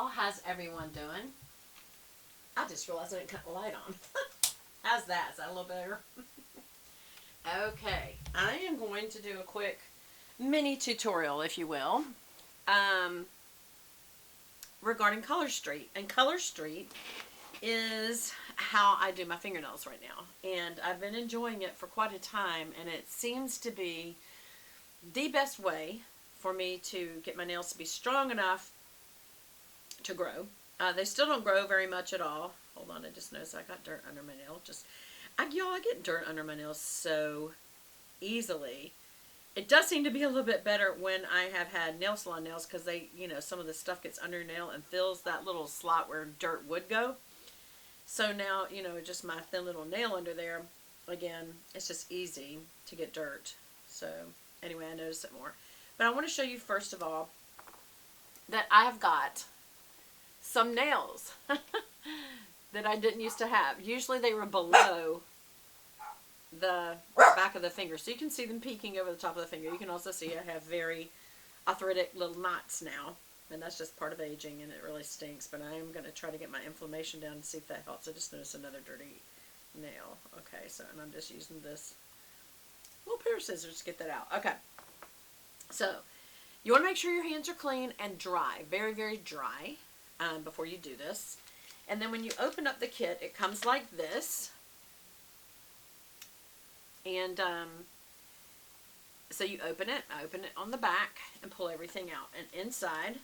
y'all? How's everyone doing? I just realized I didn't cut the light on. How's that? Is that a little better? Okay, I am going to do a quick mini tutorial, if you will, regarding Color Street. And Color Street is how I do my fingernails right now. And I've been enjoying it for quite a time, and it seems to be the best way for me to get my nails to be strong enough to grow. They still don't grow very much at all. Hold on, I just noticed I got dirt under my nail. Y'all, I get dirt under my nails so easily. It does seem to be a little bit better when I have had nail salon nails, because they, some of the stuff gets under your nail and fills that little slot where dirt would go. So now, just my thin little nail under there, again, it's just easy to get dirt. So anyway, I notice it more. But I want to show you first of all that I've got some nails that I didn't used to have. Usually they were below the back of the finger, so you can see them peeking over the top of the finger. You can also see I have very arthritic little knots now, and that's just part of aging, and it really stinks. But I am going to try to get my inflammation down and see if that helps. I just noticed another dirty nail. Okay, so, and I'm just using this little pair of scissors to get that out. Okay, so you want to make sure your hands are clean and dry, very, very dry, before you do this. And then when you open up the kit, it comes like this. And so you open it on the back and pull everything out. And inside,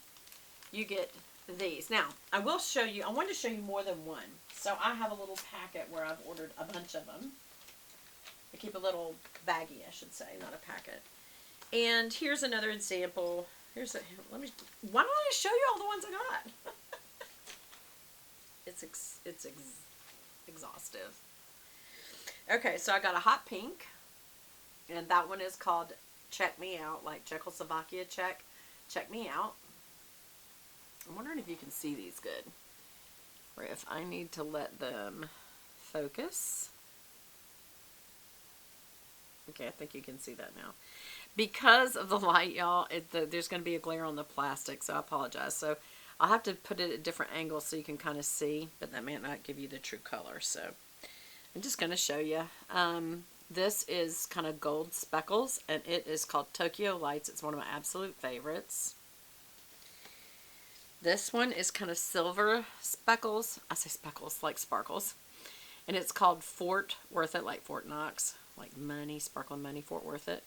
you get these. Now, I will show you, I wanted to show you more than one. So I have a little packet where I've ordered a bunch of them. I keep a little baggie, I should say, not a packet. And here's another example. Why don't I show you all the ones I got? It's exhaustive. Okay, so I got a hot pink, and that one is called Check Me Out, like Czechoslovakia check me out. I'm wondering if you can see these good, or if I need to let them focus. Okay, I think you can see that now. Because of the light, y'all, there's going to be a glare on the plastic, so I apologize. So I'll have to put it at different angles so you can kind of see, but that might not give you the true color. So I'm just going to show you. This is kind of gold speckles, and it is called Tokyo Lights. It's one of my absolute favorites. This one is kind of silver speckles. I say speckles, like sparkles. And it's called Fort Worth It, like Fort Knox, like money, sparkling money, Fort Worth It.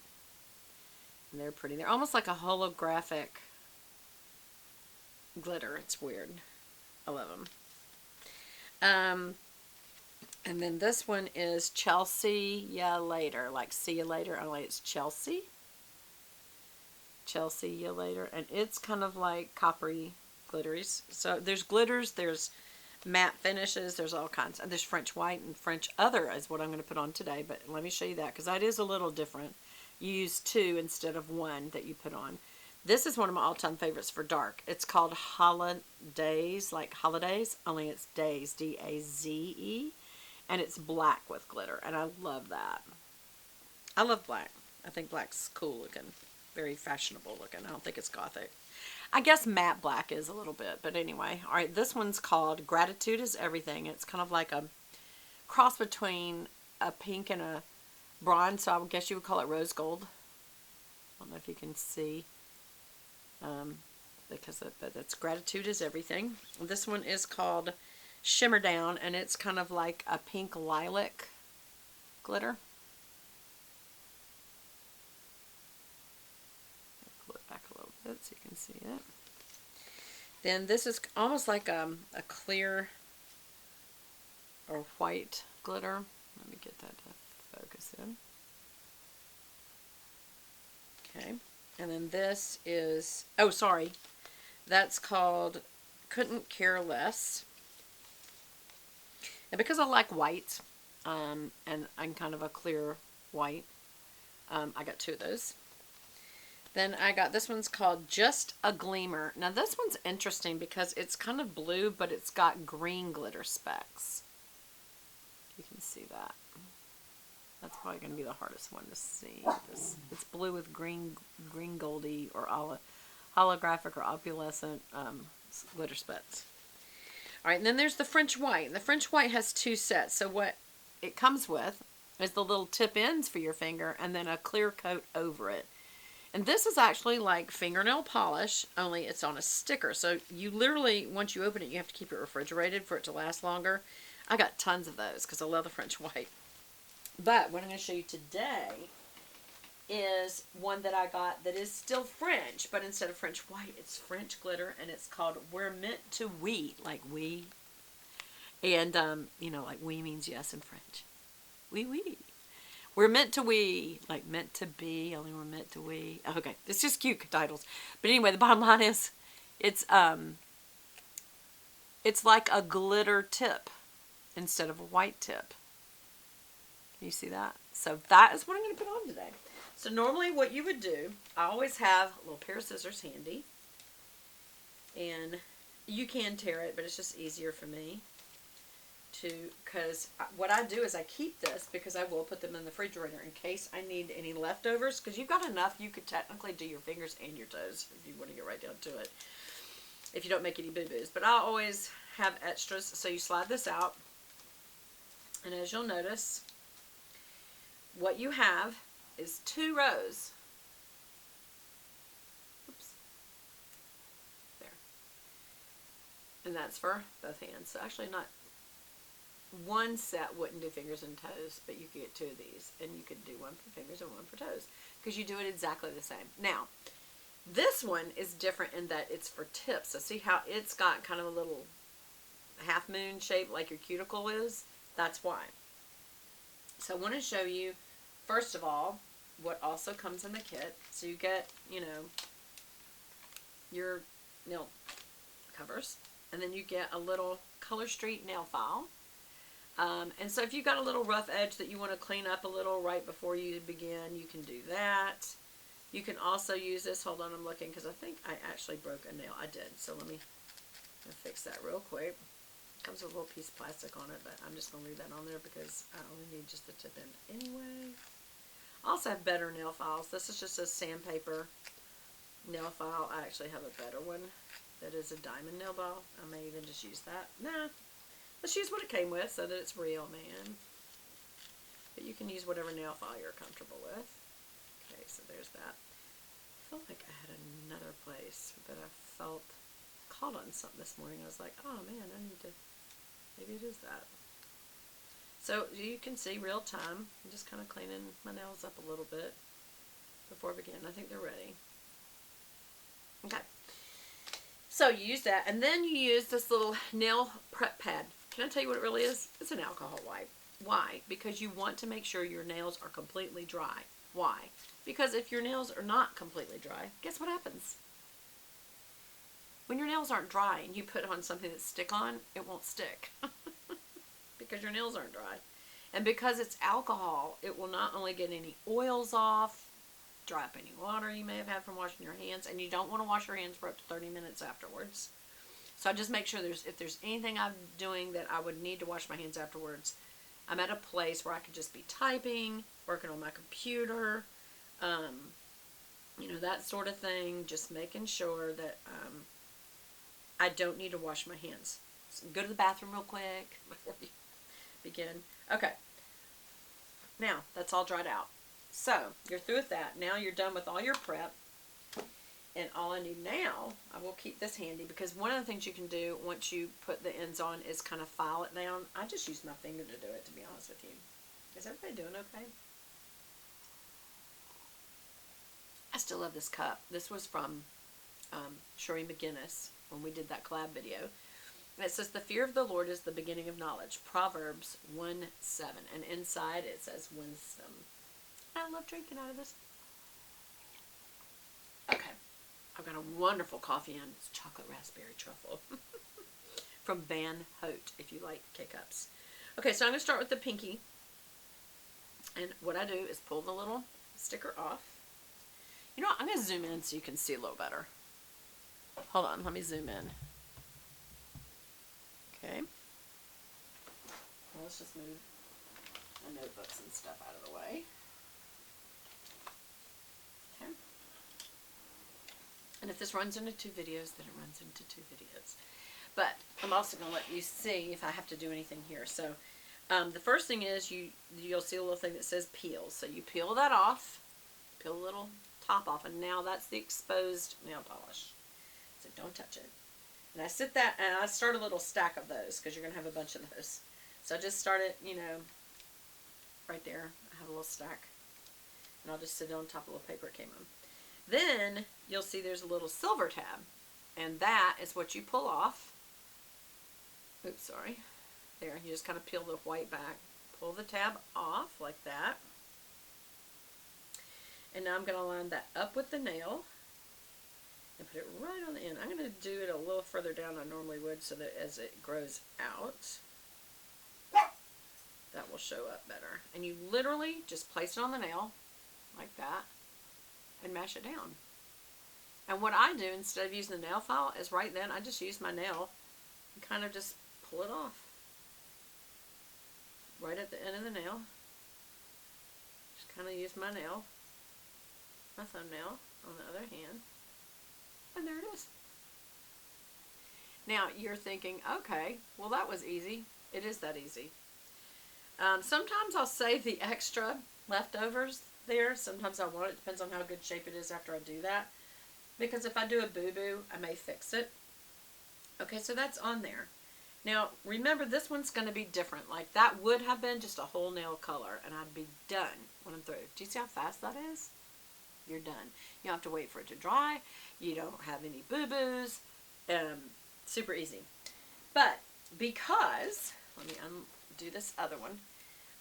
And they're pretty. They're almost like a holographic glitter. It's weird. I love them. And then this one is Chelsea Ya Later, like see you later, only it's Chelsea. Chelsea Ya Later, and it's kind of like coppery glitteries. So there's glitters, there's matte finishes, there's all kinds. And there's French white and French other is what I'm going to put on today, but let me show you that because that is a little different. You use two instead of one that you put on. This is one of my all-time favorites for dark. It's called Holidays, like holidays, only it's days, D-A-Z-E, and it's black with glitter, and I love that. I love black. I think black's cool looking, very fashionable looking. I don't think it's gothic. I guess matte black is a little bit, but anyway. All right, this one's called Gratitude is Everything. It's kind of like a cross between a pink and a bronze, so I would guess you would call it rose gold. I don't know if you can see, but it's Gratitude is Everything. This one is called Shimmer Down, and it's kind of like a pink lilac glitter. Pull it back a little bit so you can see it. Then this is almost like a clear or white glitter. Let me get that to focus in. Okay, and then this is, oh sorry, that's called Couldn't Care Less. And because I like white, and I'm kind of a clear white, I got two of those. Then I got, this one's called Just a Gleamer. Now this one's interesting because it's kind of blue, but it's got green glitter specks. You can see that. That's probably going to be the hardest one to see. It's blue with green goldy or holographic or opalescent glitter spits. All right, and then there's the French white. And the French white has two sets. So what it comes with is the little tip ends for your finger and then a clear coat over it. And this is actually like fingernail polish, only it's on a sticker. So you literally, once you open it, you have to keep it refrigerated for it to last longer. I got tons of those because I love the French white. But what I'm going to show you today is one that I got that is still French, but instead of French white, it's French glitter, and it's called We're Meant to We, like we. And, you know, like we means yes in French. Oui. We're meant to we, like meant to be, only we're meant to we. Okay, it's just cute titles. But anyway, the bottom line is, it's like a glitter tip instead of a white tip. Can you see that? So that is what I'm going to put on today. So normally what you would do, I always have a little pair of scissors handy. And you can tear it, but it's just easier for me to, because what I do is I keep this because I will put them in the refrigerator in case I need any leftovers. Because you've got enough, you could technically do your fingers and your toes if you want to get right down to it. If you don't make any boo-boos. But I always have extras. So you slide this out. And as you'll notice, what you have is 2 rows. Oops. There. And that's for both hands. So actually not one set wouldn't do fingers and toes, but you could get 2 of these. And you could do one for fingers and one for toes. Because you do it exactly the same. Now, this one is different in that it's for tips. So see how it's got kind of a little half moon shape like your cuticle is? That's why. So I want to show you, first of all, what also comes in the kit. So you get, you know, your nail covers. And then you get a little COLORSTREET nail file. And so if you've got a little rough edge that you want to clean up a little right before you begin, you can do that. You can also use this. Hold on, I'm looking because I think I actually broke a nail. I did. So let me fix that real quick. It comes with a little piece of plastic on it, but I'm just going to leave that on there because I only need just the tip end anyway. I also have better nail files. This is just a sandpaper nail file. I actually have a better one that is a diamond nail file. I may even just use that. Nah, let's use what it came with so that it's real, man. But you can use whatever nail file you're comfortable with. Okay, so there's that. I feel like I had another place that I felt caught on something this morning. I was like, oh man, I need to, maybe it is that. So you can see real time. I'm just kind of cleaning my nails up a little bit before I begin. I think they're ready. Okay. So you use that, and then you use this little nail prep pad. Can I tell you what it really is? It's an alcohol wipe. Why? Because you want to make sure your nails are completely dry. Why? Because if your nails are not completely dry, guess what happens? When your nails aren't dry and you put on something that stick on, it won't stick. Because your nails aren't dry. And because it's alcohol, it will not only get any oils off, dry up any water you may have had from washing your hands, and you don't want to wash your hands for up to 30 minutes afterwards. So I just make sure if there's anything I'm doing that I would need to wash my hands afterwards, I'm at a place where I could just be typing, working on my computer, you know, that sort of thing, just making sure that I don't need to wash my hands. So go to the bathroom real quick before you begin. Okay. Now, that's all dried out. So, you're through with that. Now you're done with all your prep. And all I need now, I will keep this handy because one of the things you can do once you put the ends on is kind of file it down. I just use my finger to do it, to be honest with you. Is everybody doing okay? I still love this cup. This was from Sherry McGinnis when we did that collab video. And it says, the fear of the Lord is the beginning of knowledge. Proverbs 1:7. And inside it says wisdom. I love drinking out of this. Okay. I've got a wonderful coffee in. It's chocolate raspberry truffle. From Van Hout, if you like K-Cups. Okay, so I'm going to start with the pinky. And what I do is pull the little sticker off. You know what? I'm going to zoom in so you can see a little better. Hold on. Let me zoom in. Okay. Well, let's just move my notebooks and stuff out of the way. Okay. And if this runs into 2 videos, then it runs into 2 videos. But I'm also going to let you see if I have to do anything here. So the first thing is you'll see a little thing that says peel. So you peel that off, peel a little top off, and now that's the exposed nail polish. So don't touch it. And I sit that, and I start a little stack of those because you're going to have a bunch of those. So I just start it, you know, right there. I have a little stack. And I'll just sit it on top of a little paper it came on. Then you'll see there's a little silver tab. And that is what you pull off. Oops, sorry. There, you just kind of peel the white back. Pull the tab off like that. And now I'm going to line that up with the nail. And put it right on the end. I'm going to do it a little further down than I normally would so that as it grows out, that will show up better. And you literally just place it on the nail like that and mash it down. And what I do instead of using the nail file is right then I just use my nail and kind of just pull it off. Right at the end of the nail. Just kind of use my nail, my thumbnail on the other hand. And there it is. Now you're thinking, okay, well that was easy. It is that easy. Sometimes I'll save the extra leftovers there. Sometimes I won't. It depends on how good shape it is after I do that. Because if I do a boo-boo, I may fix it. Okay, so that's on there. Now, remember this one's going to be different. Like that would have been just a whole nail color and I'd be done when I'm through. Do you see how fast that is? You're done. You don't have to wait for it to dry. You don't have any boo-boos. Super easy. But because, let me undo this other one.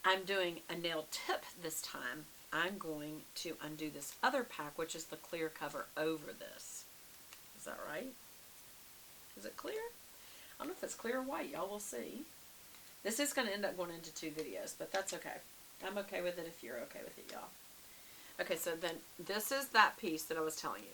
I'm doing a nail tip this time. I'm going to undo this other pack, which is the clear cover over this. Is that right? Is it clear? I don't know if it's clear or white. Y'all will see. This is going to end up going into 2 videos, but that's okay. I'm okay with it if you're okay with it, y'all. Okay, so then this is that piece that I was telling you.